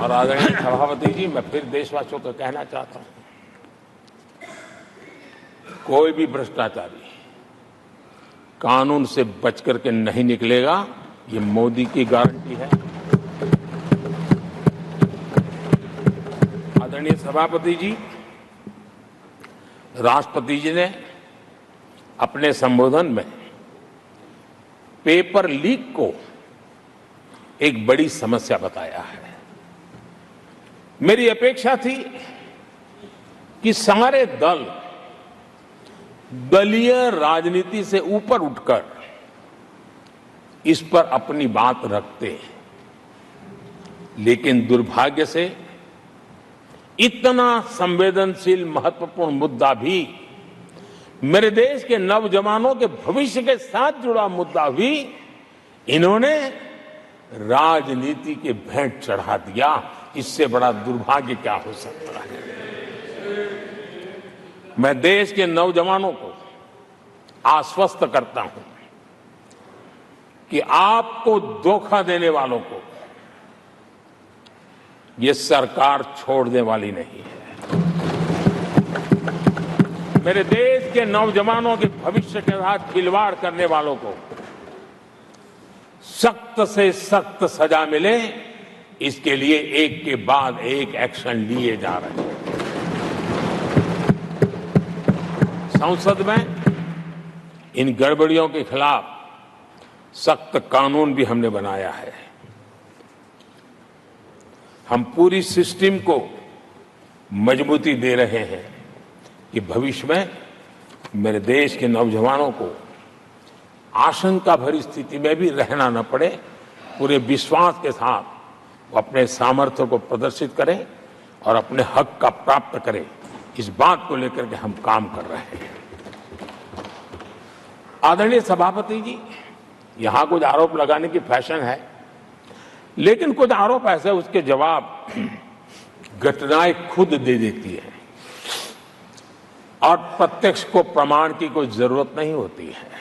और आदरणीय सभापति जी, मैं फिर देशवासियों को कहना चाहता हूं, कोई भी भ्रष्टाचारी कानून से बच करके नहीं निकलेगा, ये मोदी की गारंटी है। आदरणीय सभापति जी, राष्ट्रपति जी ने अपने संबोधन में पेपर लीक को एक बड़ी समस्या बताया है। मेरी अपेक्षा थी कि सारे दल दलीय राजनीति से ऊपर उठकर इस पर अपनी बात रखते हैं, लेकिन दुर्भाग्य से इतना संवेदनशील महत्वपूर्ण मुद्दा भी, मेरे देश के नौजवानों के भविष्य के साथ जुड़ा मुद्दा भी इन्होंने राजनीति के भेंट चढ़ा दिया। इससे बड़ा दुर्भाग्य क्या हो सकता है। मैं देश के नौजवानों को आश्वस्त करता हूं कि आपको धोखा देने वालों को ये सरकार छोड़ने वाली नहीं है। मेरे देश के नौजवानों के भविष्य के साथ खिलवाड़ करने वालों को सख्त से सख्त सजा मिले, इसके लिए एक के बाद एक एक्शन लिए जा रहे हैं। संसद में इन गड़बड़ियों के खिलाफ सख्त कानून भी हमने बनाया है। हम पूरी सिस्टम को मजबूती दे रहे हैं कि भविष्य में मेरे देश के नौजवानों को आशंका भरी स्थिति में भी रहना न पड़े। पूरे विश्वास के साथ वो अपने सामर्थ्य को प्रदर्शित करें और अपने हक का प्राप्त करें, इस बात को लेकर के हम काम कर रहे हैं। आदरणीय सभापति जी, यहां कुछ आरोप लगाने की फैशन है, लेकिन कुछ आरोप ऐसे उसके जवाब घटनाएं खुद दे देती है और प्रत्यक्ष को प्रमाण की कोई जरूरत नहीं होती है।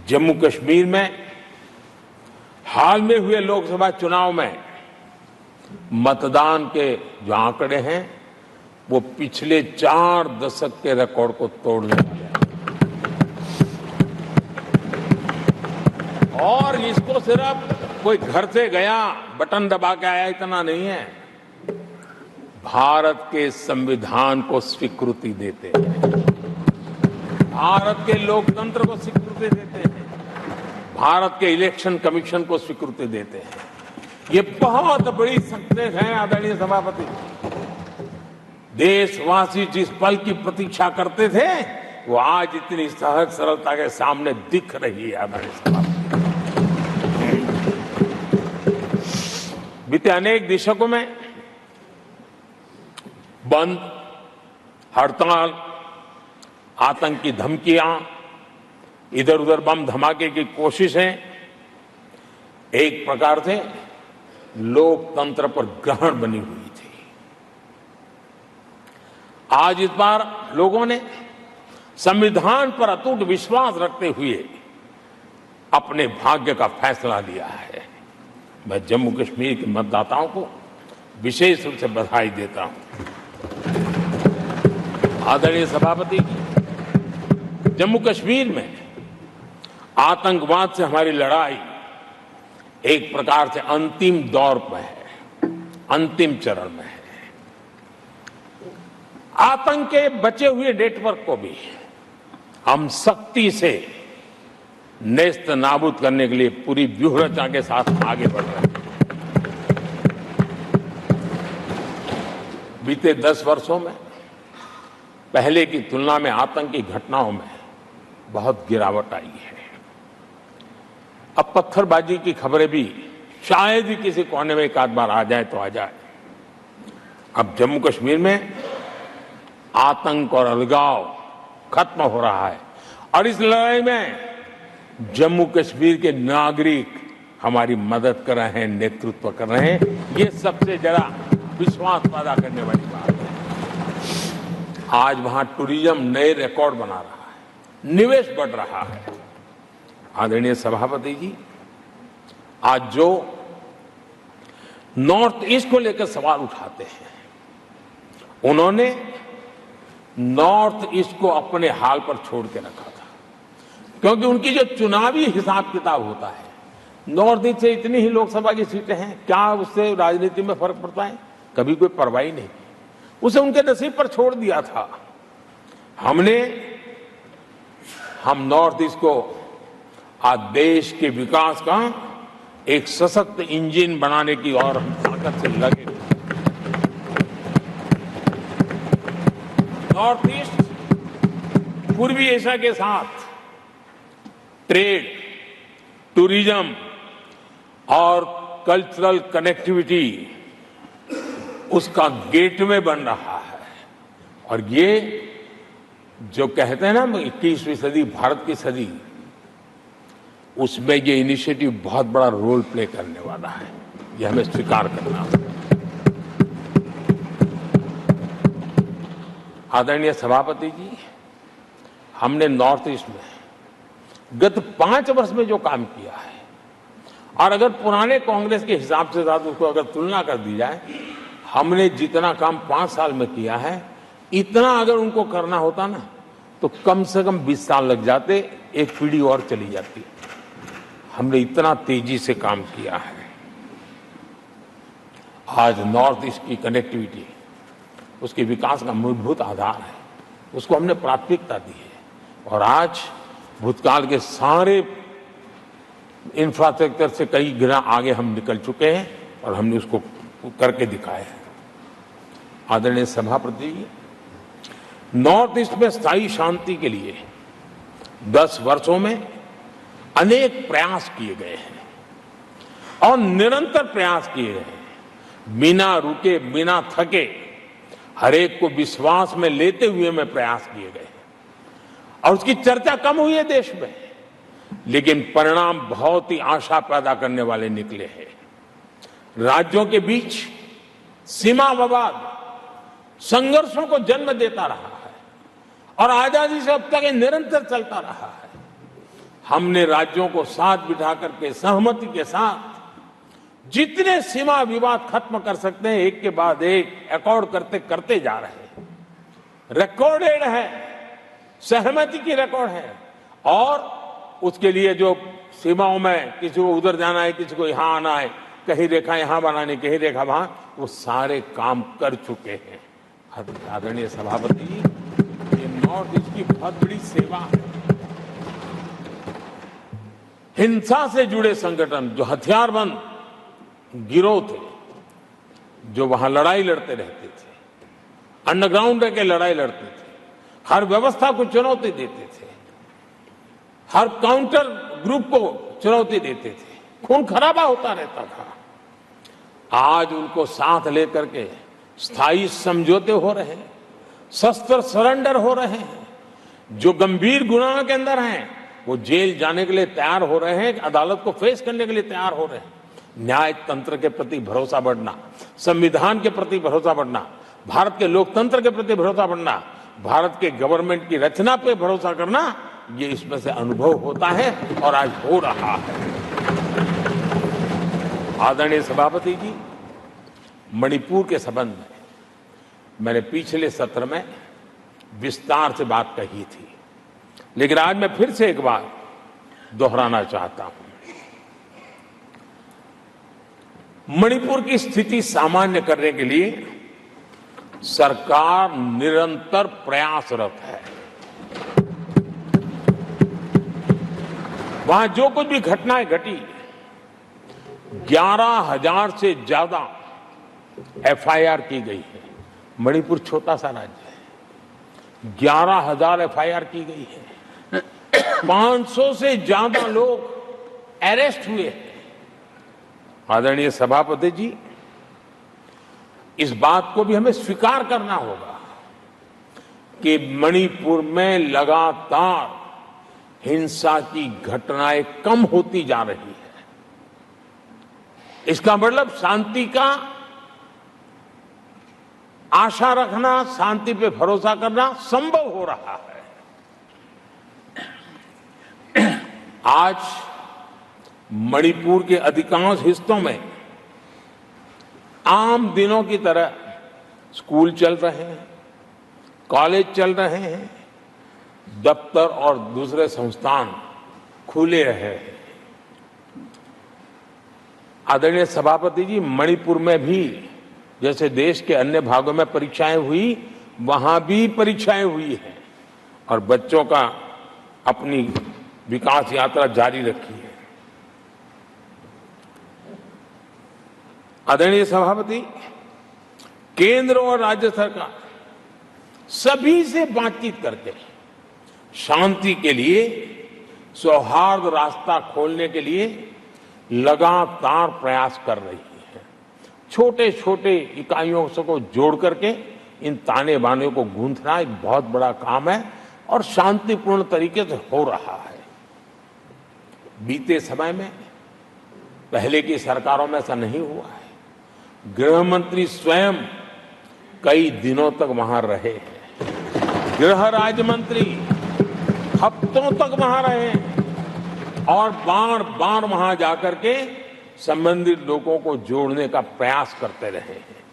जम्मू कश्मीर में हाल में हुए लोकसभा चुनाव में मतदान के जो आंकड़े हैं वो पिछले 4 दशक के रिकॉर्ड को तोड़ने वाले हैं। और इसको सिर्फ कोई घर से गया बटन दबा के आया इतना नहीं है, भारत के संविधान को स्वीकृति देते हैं, भारत के लोकतंत्र को स्वीकृति देते हैं, भारत के इलेक्शन कमीशन को स्वीकृति देते हैं। ये बहुत बड़ी सक्सेस है। आदरणीय सभापति, देशवासी जिस पल की प्रतीक्षा करते थे वो आज इतनी सहज सरलता के सामने दिख रही है। आदरणीय सभापति, बीते अनेक दशकों में बंद, हड़ताल, आतंकी धमकियां, इधर उधर बम धमाके की कोशिशें एक प्रकार से लोकतंत्र पर ग्रहण बनी हुई थी। आज इस बार लोगों ने संविधान पर अटूट विश्वास रखते हुए अपने भाग्य का फैसला लिया है। मैं जम्मू कश्मीर के मतदाताओं को विशेष रूप से बधाई देता हूं। आदरणीय सभापति जी, जम्मू कश्मीर में आतंकवाद से हमारी लड़ाई एक प्रकार से अंतिम दौर पर है, अंतिम चरण में है। आतंक के बचे हुए नेटवर्क को भी हम सख्ती से नेस्त नाबूद करने के लिए पूरी व्यूह रचना के साथ आगे बढ़ रहे हैं। बीते 10 वर्षों में पहले की तुलना में आतंकी घटनाओं में बहुत गिरावट आई है। अब पत्थरबाजी की खबरें भी शायद ही किसी कोने में एक आध बार आ जाए तो आ जाए। अब जम्मू कश्मीर में आतंक और अलगाव खत्म हो रहा है और इस लड़ाई में जम्मू कश्मीर के नागरिक हमारी मदद कर रहे हैं, नेतृत्व कर रहे हैं। ये सबसे जरा विश्वास पैदा करने वाली बात है। आज वहां टूरिज्म नए रिकॉर्ड बना रहा है, निवेश बढ़ रहा है। आदरणीय सभापति जी, आज जो नॉर्थ ईस्ट को लेकर सवाल उठाते हैं। उन्होंने नॉर्थ ईस्ट को अपने हाल पर छोड़ के रखा था, क्योंकि उनकी जो चुनावी हिसाब किताब होता है, नॉर्थ ईस्ट से इतनी ही लोकसभा की सीटें हैं, क्या उससे राजनीति में फर्क पड़ता है? कभी कोई परवाह नहीं की, उसे उनके नसीब पर छोड़ दिया था। हम नॉर्थ ईस्ट को आज देश के विकास का एक सशक्त इंजन बनाने की और हम ताकत से लगे। नॉर्थ ईस्ट पूर्वी एशिया के साथ ट्रेड, टूरिज्म और कल्चरल कनेक्टिविटी उसका गेटवे बन रहा है। और ये जो कहते हैं ना 21वीं सदी भारत की सदी, उसमें ये इनिशिएटिव बहुत बड़ा रोल प्ले करने वाला है, ये हमें स्वीकार करना होगा। आदरणीय सभापति जी, हमने नॉर्थ ईस्ट में गत 5 वर्ष में जो काम किया है, और अगर पुराने कांग्रेस के हिसाब से साथ उसको अगर तुलना कर दी जाए, हमने जितना काम 5 साल में किया है, इतना अगर उनको करना होता ना तो कम से कम 20 साल लग जाते, एक पीढ़ी और चली जाती। हमने इतना तेजी से काम किया है। आज नॉर्थ ईस्ट की कनेक्टिविटी उसके विकास का मूलभूत आधार है, उसको हमने प्राथमिकता दी है। और आज भूतकाल के सारे इंफ्रास्ट्रक्चर से कई गुना आगे हम निकल चुके हैं और हमने उसको करके दिखाया है। आदरणीय सभापति जी, नॉर्थ ईस्ट में स्थायी शांति के लिए 10 वर्षों में अनेक प्रयास किए गए हैं और निरंतर प्रयास किए गए हैं। बिना रुके, बिना थके, हर एक को विश्वास में लेते हुए में प्रयास किए गए हैं। और उसकी चर्चा कम हुई है देश में, लेकिन परिणाम बहुत ही आशा पैदा करने वाले निकले हैं। राज्यों के बीच सीमा विवाद संघर्षों को जन्म देता रहा है और आजादी से अब तक ये निरंतर चलता रहा है। हमने राज्यों को साथ बिठा करके सहमति के साथ जितने सीमा विवाद खत्म कर सकते हैं, एक के बाद एक अकॉर्ड करते करते जा रहे हैं। रिकॉर्डेड है, सहमति की रिकॉर्ड है। और उसके लिए जो सीमाओं में किसी को उधर जाना है, किसी को यहां आना है, कहीं रेखा यहां बनानी, कहीं रेखा वहां, वो सारे काम कर चुके हैं। आदरणीय सभापति जी, ये नॉर्थ ईस्ट की बहुत बड़ी सेवा है। हिंसा से जुड़े संगठन, जो हथियारबंद गिरोह थे, जो वहां लड़ाई लड़ते रहते थे, अंडरग्राउंड रह के लड़ाई लड़ते थे, हर व्यवस्था को चुनौती देते थे, हर काउंटर ग्रुप को चुनौती देते थे, खून खराबा होता रहता था। आज उनको साथ लेकर के स्थायी समझौते हो रहे हैं, शस्त्र सरेंडर हो रहे हैं। जो गंभीर गुनाह के अंदर हैं वो जेल जाने के लिए तैयार हो रहे हैं, अदालत को फेस करने के लिए तैयार हो रहे हैं। न्याय तंत्र के प्रति भरोसा बढ़ना, संविधान के प्रति भरोसा बढ़ना, भारत के लोकतंत्र के प्रति भरोसा बढ़ना, भारत के गवर्नमेंट की रचना पे भरोसा करना, ये इसमें से अनुभव होता है और आज हो रहा है। आदरणीय सभापति जी, मणिपुर के संबंध में मैंने पिछले सत्र में विस्तार से बात कही थी, लेकिन आज मैं फिर से एक बार दोहराना चाहता हूं। मणिपुर की स्थिति सामान्य करने के लिए सरकार निरंतर प्रयासरत है। वहां जो कुछ भी घटनाएं घटी, 11,000 से ज्यादा एफआईआर की गई है। मणिपुर छोटा सा राज्य है, 11,000 एफआईआर की गई है, 500 से ज्यादा लोग अरेस्ट हुए हैं। आदरणीय सभापति जी, इस बात को भी हमें स्वीकार करना होगा कि मणिपुर में लगातार हिंसा की घटनाएं कम होती जा रही है। इसका मतलब शांति का आशा रखना, शांति पे भरोसा करना संभव हो रहा है। आज मणिपुर के अधिकांश हिस्सों में आम दिनों की तरह स्कूल चल रहे हैं, कॉलेज चल रहे हैं, दफ्तर और दूसरे संस्थान खुले रहे हैं। आदरणीय सभापति जी, मणिपुर में भी जैसे देश के अन्य भागों में परीक्षाएं हुई, वहां भी परीक्षाएं हुई हैं और बच्चों का अपनी विकास यात्रा जारी रखी है। आदरणीय सभापति, केंद्र और राज्य सरकार सभी से बातचीत करके शांति के लिए, सौहार्द रास्ता खोलने के लिए लगातार प्रयास कर रही है। छोटे छोटे इकाइयों को जोड़ करके इन ताने बाने को गूंथना एक बहुत बड़ा काम है और शांतिपूर्ण तरीके से हो रहा है। बीते समय में पहले की सरकारों में ऐसा नहीं हुआ है। गृह मंत्री स्वयं कई दिनों तक वहां रहे हैं, गृह राज्य मंत्री हफ्तों तक वहां रहे और बार बार वहां जाकर के संबंधित लोगों को जोड़ने का प्रयास करते रहे हैं।